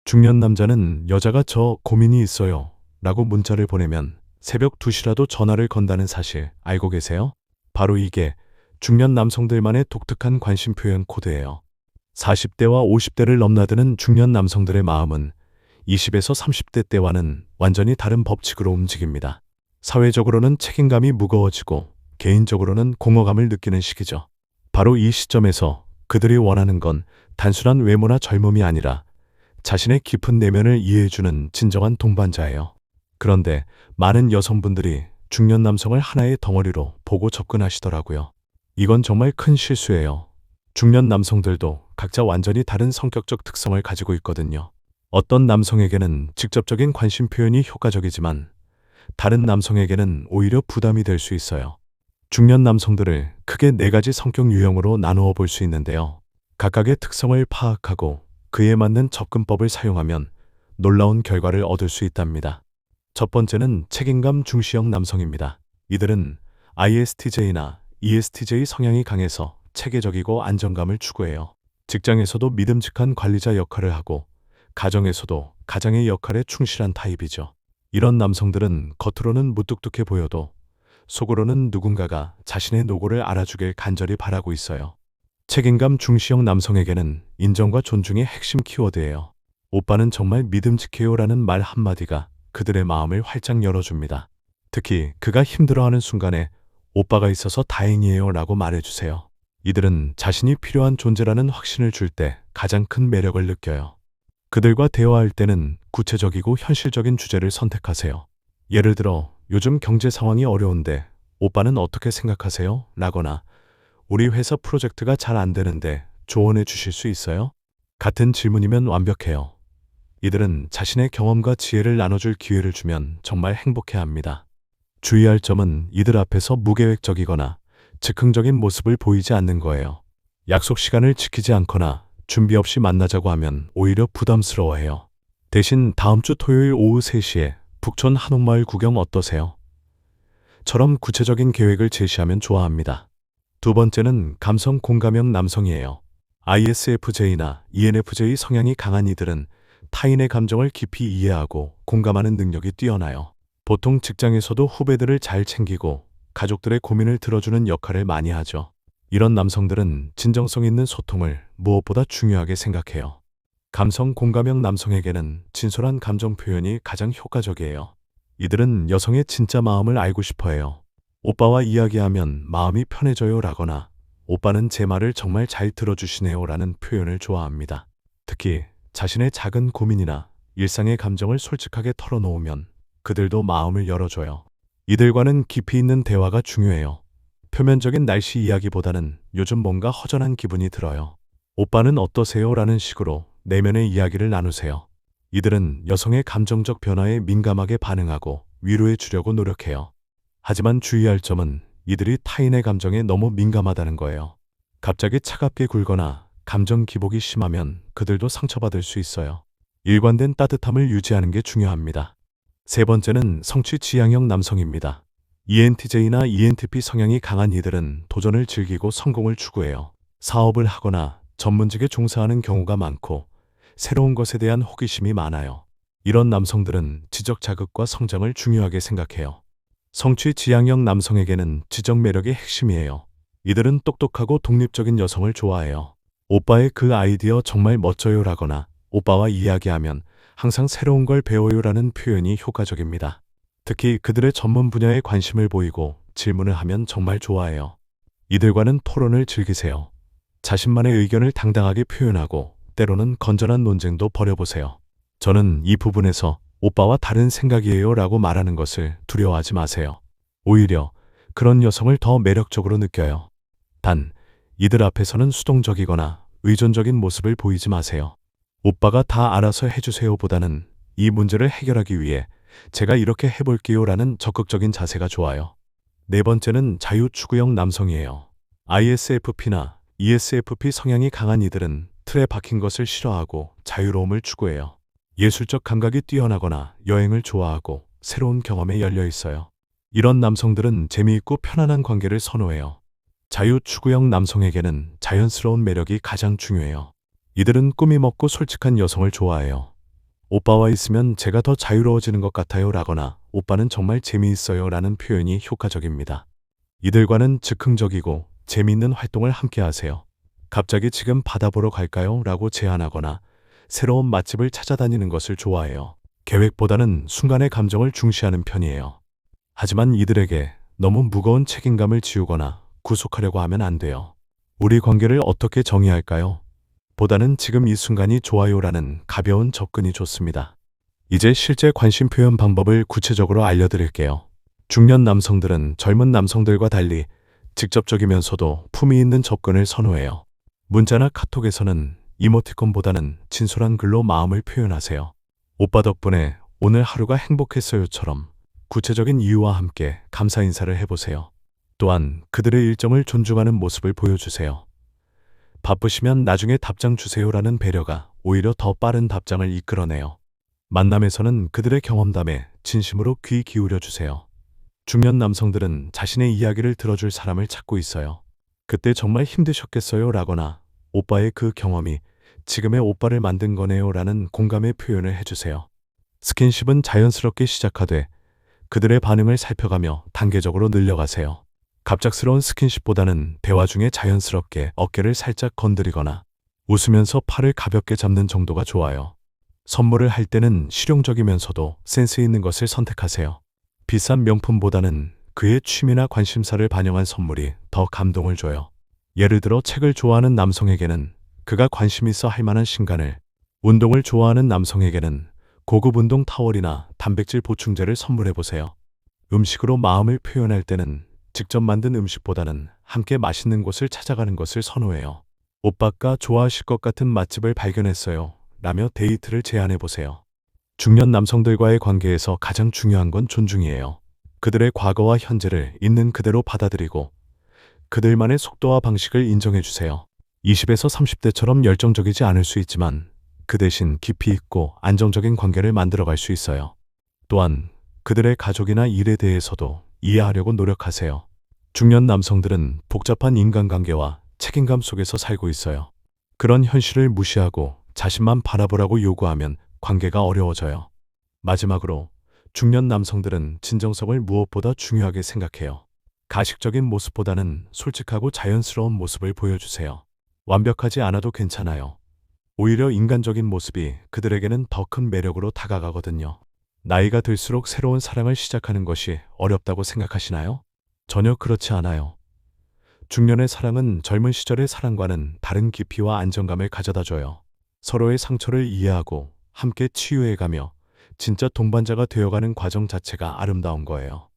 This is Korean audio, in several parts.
중년 남자는 여자가 저 고민이 있어요 라고 문자를 보내면 새벽 2시라도 전화를 건다는 사실 알고 계세요? 바로 이게 중년 남성들만의 독특한 관심 표현 코드예요. 40대와 50대를 넘나드는 중년 남성들의 마음은 20에서 30대 때와는 완전히 다른 법칙으로 움직입니다. 사회적으로는 책임감이 무거워지고 개인적으로는 공허감을 느끼는 시기죠. 바로 이 시점에서 그들이 원하는 건 단순한 외모나 젊음이 아니라 자신의 깊은 내면을 이해해주는 진정한 동반자예요. 그런데 많은 여성분들이 중년 남성을 하나의 덩어리로 보고 접근하시더라고요. 이건 정말 큰 실수예요. 중년 남성들도 각자 완전히 다른 성격적 특성을 가지고 있거든요. 어떤 남성에게는 직접적인 관심 표현이 효과적이지만 다른 남성에게는 오히려 부담이 될 수 있어요. 중년 남성들을 크게 4가지 성격 유형으로 나누어 볼 수 있는데요. 각각의 특성을 파악하고 그에 맞는 접근법을 사용하면 놀라운 결과를 얻을 수 있답니다. 첫 번째는 책임감 중시형 남성입니다. 이들은 ISTJ나 ESTJ 성향이 강해서 체계적이고 안정감을 추구해요. 직장에서도 믿음직한 관리자 역할을 하고 가정에서도 가장의 역할에 충실한 타입이죠. 이런 남성들은 겉으로는 무뚝뚝해 보여도 속으로는 누군가가 자신의 노고를 알아주길 간절히 바라고 있어요. 책임감 중시형 남성에게는 인정과 존중의 핵심 키워드예요. 오빠는 정말 믿음직해요라는 말 한마디가 그들의 마음을 활짝 열어줍니다. 특히 그가 힘들어하는 순간에 오빠가 있어서 다행이에요 라고 말해주세요. 이들은 자신이 필요한 존재라는 확신을 줄 때 가장 큰 매력을 느껴요. 그들과 대화할 때는 구체적이고 현실적인 주제를 선택하세요. 예를 들어 요즘 경제 상황이 어려운데 오빠는 어떻게 생각하세요? 라거나 우리 회사 프로젝트가 잘 안 되는데 조언해 주실 수 있어요? 같은 질문이면 완벽해요. 이들은 자신의 경험과 지혜를 나눠줄 기회를 주면 정말 행복해합니다. 주의할 점은 이들 앞에서 무계획적이거나 즉흥적인 모습을 보이지 않는 거예요. 약속 시간을 지키지 않거나 준비 없이 만나자고 하면 오히려 부담스러워해요. 대신 다음 주 토요일 오후 3시에 북촌 한옥마을 구경 어떠세요? 처럼 구체적인 계획을 제시하면 좋아합니다. 두 번째는 감성 공감형 남성이에요. ISFJ나 ENFJ 성향이 강한 이들은 타인의 감정을 깊이 이해하고 공감하는 능력이 뛰어나요. 보통 직장에서도 후배들을 잘 챙기고 가족들의 고민을 들어주는 역할을 많이 하죠. 이런 남성들은 진정성 있는 소통을 무엇보다 중요하게 생각해요. 감성 공감형 남성에게는 진솔한 감정 표현이 가장 효과적이에요. 이들은 여성의 진짜 마음을 알고 싶어 해요. 오빠와 이야기하면 마음이 편해져요 라거나 오빠는 제 말을 정말 잘 들어주시네요 라는 표현을 좋아합니다. 특히 자신의 작은 고민이나 일상의 감정을 솔직하게 털어놓으면 그들도 마음을 열어줘요. 이들과는 깊이 있는 대화가 중요해요. 표면적인 날씨 이야기보다는 요즘 뭔가 허전한 기분이 들어요. 오빠는 어떠세요? 라는 식으로 내면의 이야기를 나누세요. 이들은 여성의 감정적 변화에 민감하게 반응하고 위로해 주려고 노력해요. 하지만 주의할 점은 이들이 타인의 감정에 너무 민감하다는 거예요. 갑자기 차갑게 굴거나 감정 기복이 심하면 그들도 상처받을 수 있어요. 일관된 따뜻함을 유지하는 게 중요합니다. 세 번째는 성취 지향형 남성입니다. ENTJ나 ENTP 성향이 강한 이들은 도전을 즐기고 성공을 추구해요. 사업을 하거나 전문직에 종사하는 경우가 많고 새로운 것에 대한 호기심이 많아요. 이런 남성들은 지적 자극과 성장을 중요하게 생각해요. 성취 지향형 남성에게는 지적 매력이 핵심이에요. 이들은 똑똑하고 독립적인 여성을 좋아해요. 오빠의 그 아이디어 정말 멋져요 라거나 오빠와 이야기하면 항상 새로운 걸 배워요라는 표현이 효과적입니다. 특히 그들의 전문 분야에 관심을 보이고 질문을 하면 정말 좋아해요. 이들과는 토론을 즐기세요. 자신만의 의견을 당당하게 표현하고 때로는 건전한 논쟁도 벌여보세요. 저는 이 부분에서 오빠와 다른 생각이에요 라고 말하는 것을 두려워하지 마세요. 오히려 그런 여성을 더 매력적으로 느껴요. 단, 이들 앞에서는 수동적이거나 의존적인 모습을 보이지 마세요. 오빠가 다 알아서 해주세요 보다는 이 문제를 해결하기 위해 제가 이렇게 해볼게요 라는 적극적인 자세가 좋아요. 네 번째는 자유추구형 남성이에요. ISFP나 ESFP 성향이 강한 이들은 틀에 박힌 것을 싫어하고 자유로움을 추구해요. 예술적 감각이 뛰어나거나 여행을 좋아하고 새로운 경험에 열려 있어요. 이런 남성들은 재미있고 편안한 관계를 선호해요. 자유추구형 남성에게는 자연스러운 매력이 가장 중요해요. 이들은 꾸밈 없고 솔직한 여성을 좋아해요. 오빠와 있으면 제가 더 자유로워지는 것 같아요 라거나 오빠는 정말 재미있어요 라는 표현이 효과적입니다. 이들과는 즉흥적이고 재미있는 활동을 함께 하세요. 갑자기 지금 바다 보러 갈까요? 라고 제안하거나 새로운 맛집을 찾아다니는 것을 좋아해요. 계획보다는 순간의 감정을 중시하는 편이에요. 하지만 이들에게 너무 무거운 책임감을 지우거나 구속하려고 하면 안 돼요. 우리 관계를 어떻게 정의할까요? 보다는 지금 이 순간이 좋아요라는 가벼운 접근이 좋습니다. 이제 실제 관심 표현 방법을 구체적으로 알려드릴게요. 중년 남성들은 젊은 남성들과 달리 직접적이면서도 품위 있는 접근을 선호해요. 문자나 카톡에서는 이모티콘보다는 진솔한 글로 마음을 표현하세요. 오빠 덕분에 오늘 하루가 행복했어요처럼 구체적인 이유와 함께 감사 인사를 해보세요. 또한 그들의 일정을 존중하는 모습을 보여주세요. 바쁘시면 나중에 답장 주세요라는 배려가 오히려 더 빠른 답장을 이끌어내요. 만남에서는 그들의 경험담에 진심으로 귀 기울여 주세요. 중년 남성들은 자신의 이야기를 들어줄 사람을 찾고 있어요. 그때 정말 힘드셨겠어요 라거나 오빠의 그 경험이 지금의 오빠를 만든 거네요 라는 공감의 표현을 해주세요. 스킨십은 자연스럽게 시작하되 그들의 반응을 살펴가며 단계적으로 늘려가세요. 갑작스러운 스킨십보다는 대화 중에 자연스럽게 어깨를 살짝 건드리거나 웃으면서 팔을 가볍게 잡는 정도가 좋아요. 선물을 할 때는 실용적이면서도 센스 있는 것을 선택하세요. 비싼 명품보다는 그의 취미나 관심사를 반영한 선물이 더 감동을 줘요. 예를 들어 책을 좋아하는 남성에게는 그가 관심 있어 할 만한 신간을, 운동을 좋아하는 남성에게는 고급 운동 타월이나 단백질 보충제를 선물해 보세요. 음식으로 마음을 표현할 때는 직접 만든 음식보다는 함께 맛있는 곳을 찾아가는 것을 선호해요. 오빠가 좋아하실 것 같은 맛집을 발견했어요 라며 데이트를 제안해 보세요. 중년 남성들과의 관계에서 가장 중요한 건 존중이에요. 그들의 과거와 현재를 있는 그대로 받아들이고 그들만의 속도와 방식을 인정해 주세요. 20에서 30대처럼 열정적이지 않을 수 있지만 그 대신 깊이 있고 안정적인 관계를 만들어갈 수 있어요. 또한 그들의 가족이나 일에 대해서도 이해하려고 노력하세요. 중년 남성들은 복잡한 인간관계와 책임감 속에서 살고 있어요. 그런 현실을 무시하고 자신만 바라보라고 요구하면 관계가 어려워져요. 마지막으로 중년 남성들은 진정성을 무엇보다 중요하게 생각해요. 가식적인 모습보다는 솔직하고 자연스러운 모습을 보여주세요. 완벽하지 않아도 괜찮아요. 오히려 인간적인 모습이 그들에게는 더 큰 매력으로 다가가거든요. 나이가 들수록 새로운 사랑을 시작하는 것이 어렵다고 생각하시나요? 전혀 그렇지 않아요. 중년의 사랑은 젊은 시절의 사랑과는 다른 깊이와 안정감을 가져다줘요. 서로의 상처를 이해하고 함께 치유해가며 진짜 동반자가 되어가는 과정 자체가 아름다운 거예요.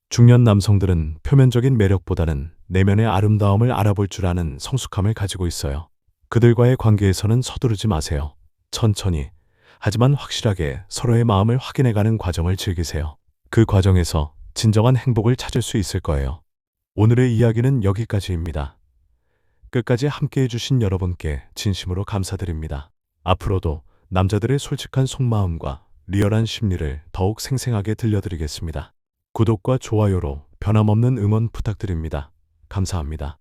중년 남성들은 표면적인 매력보다는 내면의 아름다움을 알아볼 줄 아는 성숙함을 가지고 있어요. 그들과의 관계에서는 서두르지 마세요. 천천히, 하지만 확실하게 서로의 마음을 확인해가는 과정을 즐기세요. 그 과정에서 진정한 행복을 찾을 수 있을 거예요. 오늘의 이야기는 여기까지입니다. 끝까지 함께 해주신 여러분께 진심으로 감사드립니다. 앞으로도 남자들의 솔직한 속마음과 리얼한 심리를 더욱 생생하게 들려드리겠습니다. 구독과 좋아요로 변함없는 응원 부탁드립니다. 감사합니다.